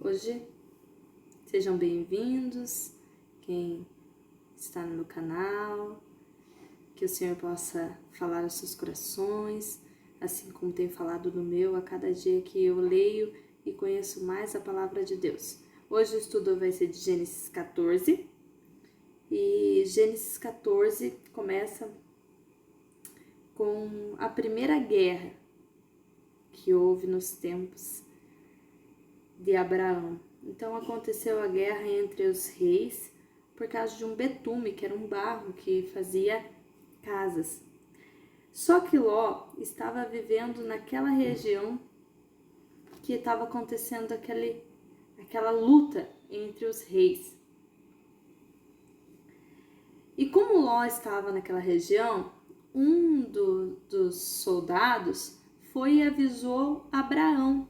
Hoje, sejam bem-vindos, quem está no meu canal, que o Senhor possa falar aos seus corações, assim como tem falado no meu a cada dia que eu leio e conheço mais a palavra de Deus. Hoje o estudo vai ser de Gênesis 14, e Gênesis 14 começa com a primeira guerra que houve nos tempos de Abraão. Então aconteceu a guerra entre os reis por causa de um betume, que era um barro que fazia casas. Só que Ló estava vivendo naquela região que estava acontecendo aquela luta entre os reis. E como Ló estava naquela região, um dos soldados foi e avisou Abraão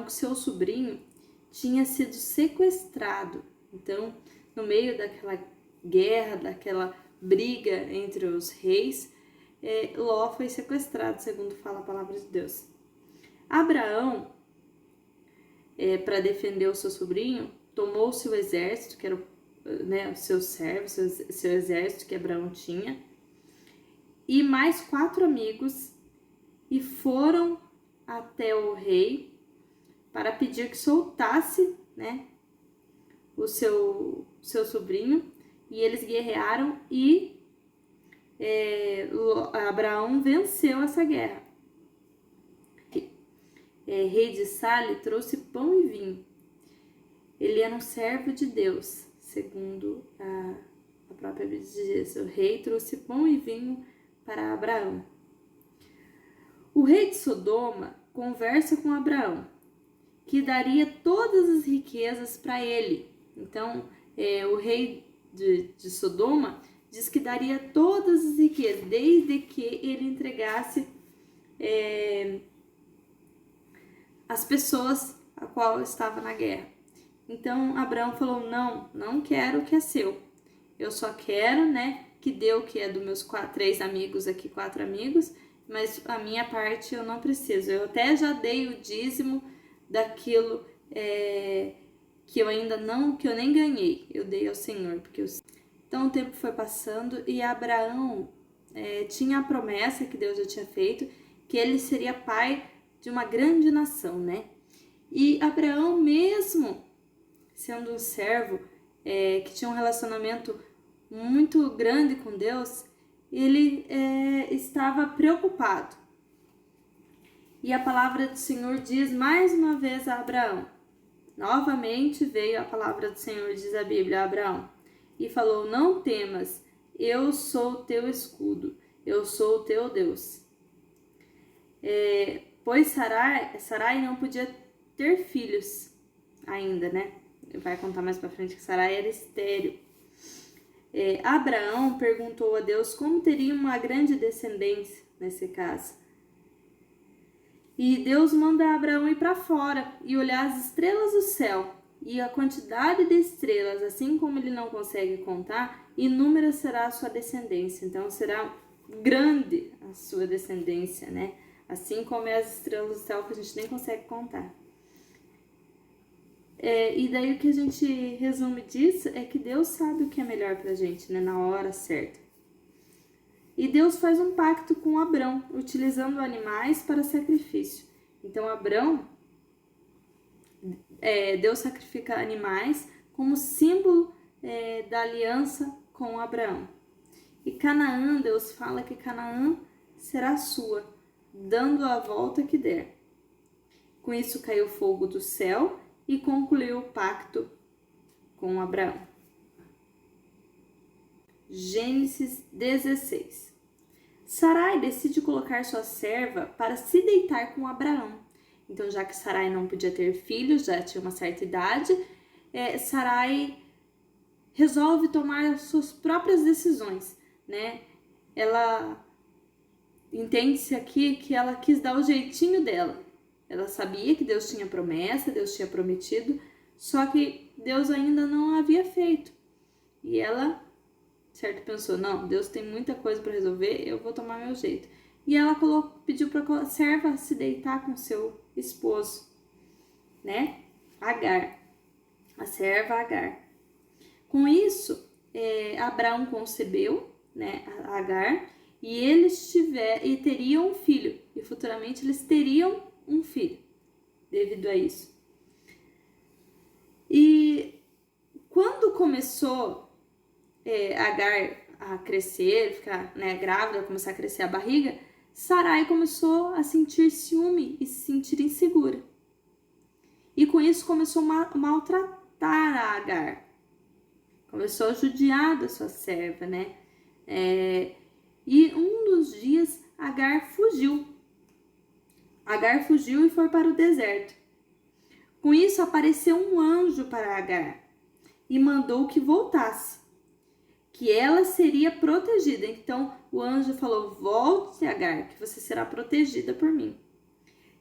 que seu sobrinho tinha sido sequestrado. Então, no meio daquela guerra, daquela briga entre os reis, Ló foi sequestrado, segundo fala a palavra de Deus. Abraão, para defender o seu sobrinho, tomou o seu exército, que era o seu servo, seu exército que Abraão tinha, e mais 4 amigos, e foram até o rei para pedir que soltasse, o seu sobrinho, e eles guerrearam e Abraão venceu essa guerra. Rei de Sale trouxe pão e vinho. Ele era um servo de Deus, segundo a própria Bíblia diz. O rei trouxe pão e vinho para Abraão. O rei de Sodoma conversa com Abraão, que daria todas as riquezas para ele. Então, o rei de Sodoma diz que daria todas as riquezas, desde que ele entregasse as pessoas a qual estava na guerra. Então, Abraão falou, não quero o que é seu. Eu só quero, que dê o que é dos meus 3 amigos aqui, 4 amigos, mas a minha parte eu não preciso. Eu até já dei o dízimo daquilo que eu nem ganhei. Eu dei ao Senhor. Então o tempo foi passando e Abraão tinha a promessa que Deus já tinha feito, que ele seria pai de uma grande nação, E Abraão, mesmo sendo um servo que tinha um relacionamento muito grande com Deus, ele estava preocupado. E a palavra do Senhor diz mais uma vez a Abraão. Novamente veio a palavra do Senhor, diz a Bíblia, a Abraão. E falou, não temas, eu sou o teu escudo, eu sou o teu Deus. Pois Sarai não podia ter filhos ainda, Vai contar mais pra frente que Sarai era estéril. Abraão perguntou a Deus como teria uma grande descendência nesse caso. E Deus manda Abraão ir para fora e olhar as estrelas do céu. E a quantidade de estrelas, assim como ele não consegue contar, inúmera será a sua descendência. Então será grande a sua descendência, Assim como é as estrelas do céu que a gente nem consegue contar. E daí o que a gente resume disso é que Deus sabe o que é melhor pra gente, na hora certa. E Deus faz um pacto com Abrão, utilizando animais para sacrifício. Então Deus sacrifica animais como símbolo da aliança com Abraão. E Canaã, Deus fala que Canaã será sua, dando a volta que der. Com isso caiu fogo do céu e concluiu o pacto com Abraão. Gênesis 16. Sarai decide colocar sua serva para se deitar com Abraão. Então, já que Sarai não podia ter filhos, já tinha uma certa idade, Sarai resolve tomar as suas próprias decisões, Ela entende-se aqui que ela quis dar o jeitinho dela. Ela sabia que Deus tinha promessa, Deus tinha prometido, só que Deus ainda não havia feito. E ela, pensou, não, Deus tem muita coisa para resolver, eu vou tomar meu jeito. E ela pediu para a serva se deitar com seu esposo. né? Agar, a serva Agar. Com isso, Abraão concebeu, né, Agar, e teriam um filho, e futuramente eles teriam um filho, devido a isso. E quando começou Agar a crescer, ficar, né, grávida, começar a crescer a barriga, Sarai começou a sentir ciúme e se sentir insegura. E com isso começou a maltratar a Agar. Começou a judiar da sua serva, né? E um dos dias Agar fugiu. Agar fugiu e foi para o deserto. Com isso apareceu um anjo para Agar e mandou que voltasse, que ela seria protegida. Então o anjo falou: volte, Agar, que você será protegida por mim.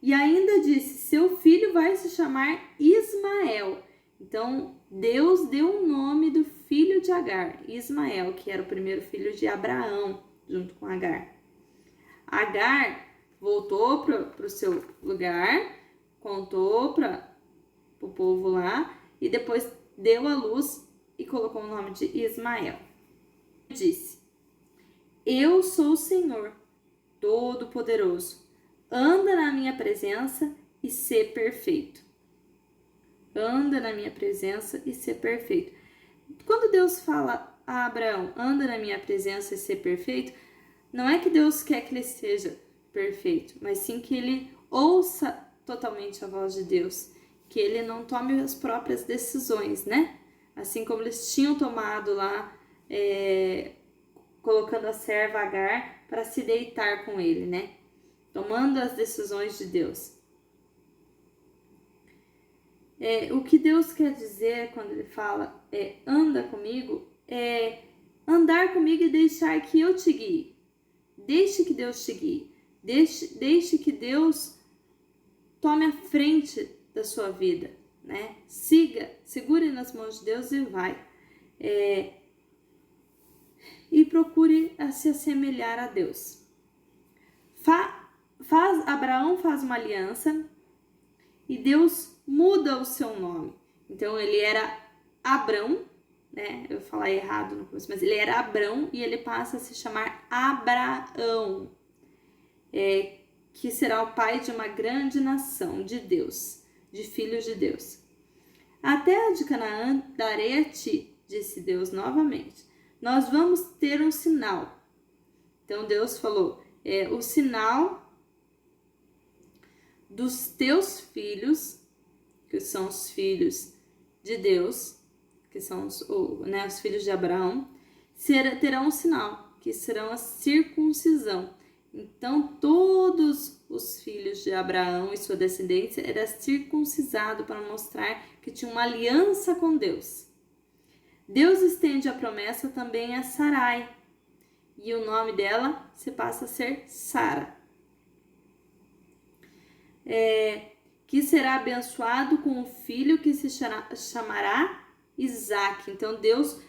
E ainda disse: seu filho vai se chamar Ismael. Então Deus deu o nome do filho de Agar, Ismael, que era o primeiro filho de Abraão, junto com Agar. Agar voltou para o seu lugar, contou para o povo lá e depois deu à luz e colocou o nome de Ismael. Disse: eu sou o Senhor Todo-Poderoso, anda na minha presença e ser perfeito. Anda na minha presença e ser perfeito. Quando Deus fala a Abraão, anda na minha presença e ser perfeito, não é que Deus quer que ele seja perfeito, mas sim que ele ouça totalmente a voz de Deus, que ele não tome as próprias decisões, né? Assim como eles tinham tomado lá, colocando a serva Agar para se deitar com ele, né? Tomando as decisões de Deus. O que Deus quer dizer quando ele fala anda comigo, é andar comigo e deixar que eu te guie. Deixe que Deus te guie. Deixe que Deus tome a frente da sua vida, né? Segure nas mãos de Deus e vai. E procure se assemelhar a Deus. Abraão faz uma aliança e Deus muda o seu nome. Então ele era Abrão, né? Eu vou falar errado no começo, mas ele era Abrão e ele passa a se chamar Abraão, que será o pai de uma grande nação de Deus, de filhos de Deus. A terra de Canaã darei a ti, disse Deus novamente. Nós vamos ter um sinal. Então Deus falou, o sinal dos teus filhos, que são os filhos de Deus, que são os filhos de Abraão, terão um sinal, que serão a circuncisão. Então todos os filhos de Abraão e sua descendência eram circuncisados para mostrar que tinha uma aliança com Deus. Deus estende a promessa também a Sarai, e o nome dela se passa a ser Sara. Que será abençoado com um filho que se chamará Isaque. Então Deus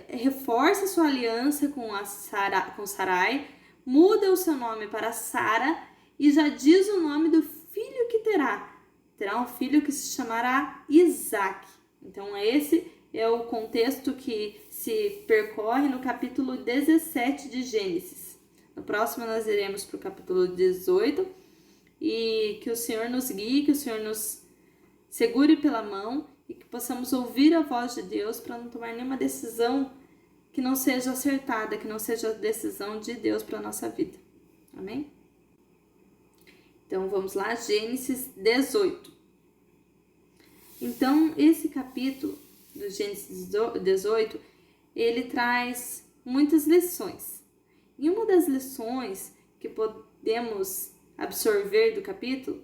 reforça sua aliança com Sarai, muda o seu nome para Sara e já diz o nome do filho que terá. Terá um filho que se chamará Isaque. Então esse é o contexto que se percorre no capítulo 17 de Gênesis. No próximo nós iremos para o capítulo 18 e que o Senhor nos guie, que o Senhor nos segure pela mão e que possamos ouvir a voz de Deus para não tomar nenhuma decisão que não seja acertada, que não seja a decisão de Deus para a nossa vida. Amém? Então vamos lá, Gênesis 18. Então esse capítulo do Gênesis 18, ele traz muitas lições. E uma das lições que podemos absorver do capítulo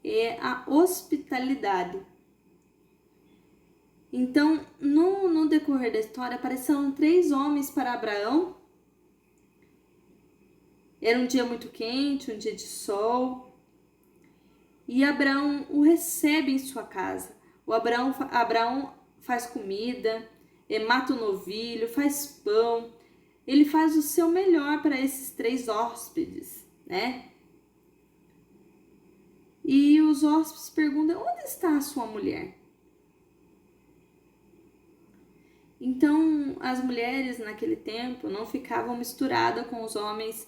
é a hospitalidade. Então, no decorrer da história, apareceram 3 homens para Abraão. Era um dia muito quente, um dia de sol. E Abraão o recebe em sua casa. Abraão faz comida, mata o novilho, faz pão. Ele faz o seu melhor para esses 3 hóspedes, né? E os hóspedes perguntam: onde está a sua mulher? Então, as mulheres naquele tempo não ficavam misturadas com os homens.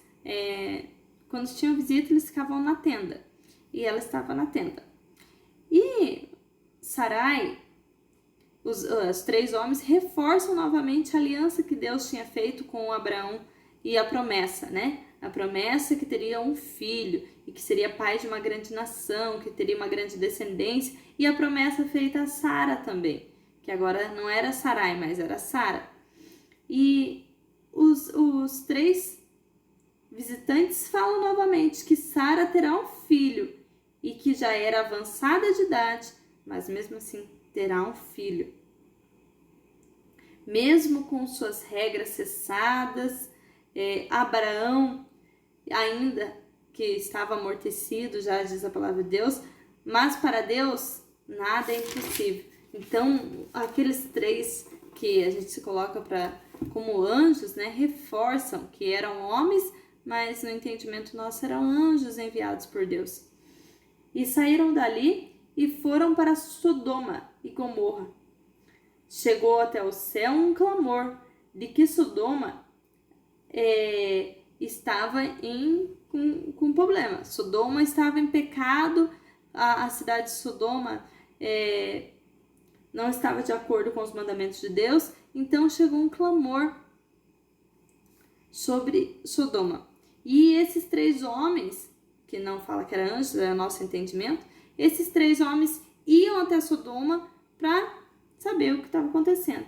Quando tinham visita, eles ficavam na tenda. E ela estava na tenda. E Sarai, os 3 homens, reforçam novamente a aliança que Deus tinha feito com Abraão e a promessa, né? A promessa que teria um filho e que seria pai de uma grande nação, que teria uma grande descendência, e a promessa feita a Sara também, que agora não era Sarai, mas era Sara. E os 3 visitantes falam novamente que Sara terá um filho e que já era avançada de idade, mas mesmo assim terá um filho. Mesmo com suas regras cessadas, Abraão, ainda que estava amortecido, já diz a palavra de Deus, mas para Deus nada é impossível. Então, aqueles 3 que a gente se coloca como anjos, né, reforçam que eram homens, mas no entendimento nosso eram anjos enviados por Deus. E saíram dali e foram para Sodoma e Gomorra. Chegou até o céu um clamor de que Sodoma estava com problema. Sodoma estava em pecado, a cidade de Sodoma não estava de acordo com os mandamentos de Deus, então chegou um clamor sobre Sodoma. E esses 3 homens, que não fala que era anjos, é o nosso entendimento, esses 3 homens iam até Sodoma para saber o que estava acontecendo.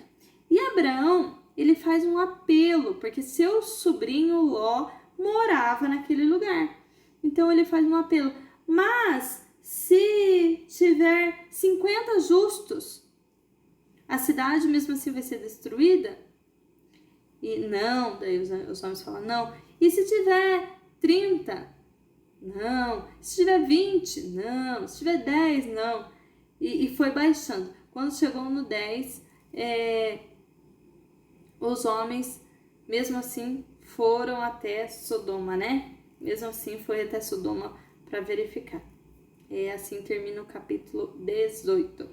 E Abraão, ele faz um apelo, porque seu sobrinho Ló morava naquele lugar. Então ele faz um apelo: mas se tiver 50 justos, a cidade mesmo assim vai ser destruída? E não, daí os homens falam: não. E se tiver 30? Não. Se tiver 20? Não. Se tiver 10? Não. E foi baixando. Quando chegou no 10, os homens, mesmo assim, foram até Sodoma, né? Mesmo assim, foi até Sodoma para verificar. E assim termina o capítulo 18.